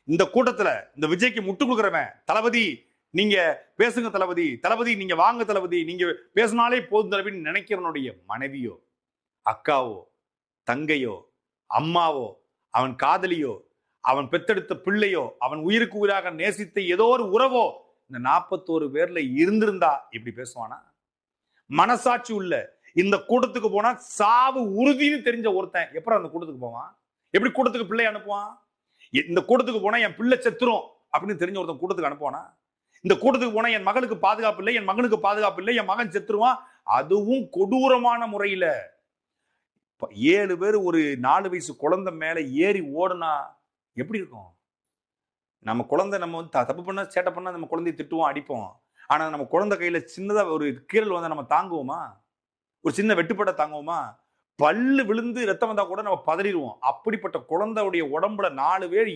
இந்த கூட்டத்துல இந்த விஜய்க்கு முட்டு கொடுக்குறவன் தளபதி நீங்க பேசுங்க தளபதி, தளபதி நீங்க வாங்க தளபதி, நீங்க பேசினாலே போதும் தளபதி நினைக்கிறவனுடைய மனைவியோ, அக்காவோ, தங்கையோ, அம்மாவோ, அவன் காதலியோ, அவன் பெத்தெடுத்த பிள்ளையோ, அவன் உயிருக்கு உயிராக நேசித்த ஏதோ ஒரு உறவோ இந்த 41 பேர்ல இருந்திருந்தா இப்படி பேசுவானா? மனசாட்சி உள்ள இந்த கூட்டத்துக்கு போனா சாவு உறுதின்னு தெரிஞ்ச ஒருத்தன் எப்படி அந்த கூட்டத்துக்கு போவான்? எப்படி கூட்டத்துக்கு பிள்ளை அனுப்புவான்? இந்த கூட்டத்துக்கு போனா என் பிள்ளை செத்துரும் அப்படின்னு தெரிஞ்ச ஒருத்தன் கூட்டத்துக்கு அனுப்புவானா? இந்த கூட்டத்துக்கு போனா என் மகளுக்கு பாதுகாப்பு இல்லை, என் மகனுக்கு பாதுகாப்பு இல்லை, என் மகன் செத்துருவான். அதுவும் கொடூரமான முறையில 7 பேர் ஒரு 4 வயசு குழந்தை மேல ஏறி ஓடுனா எப்படி இருக்கும்? நம்ம குழந்தை நம்ம வந்து தப்பு பண்ணா சேட்டை பண்ணா நம்ம குழந்தைய திட்டுவோம், அடிப்போம். ஆனா நம்ம குழந்தை கையில சின்னதா ஒரு கீறல் வந்தா நம்ம தாங்குவோமா? ஒரு சின்ன வெட்டுப்பட தாங்குவோமா? பல்லு விழுந்து ரத்தம் வந்தா கூட நம்ம பதறிடுவோம். அப்படிப்பட்ட குழந்தையுடைய உடம்புல 4 பேர்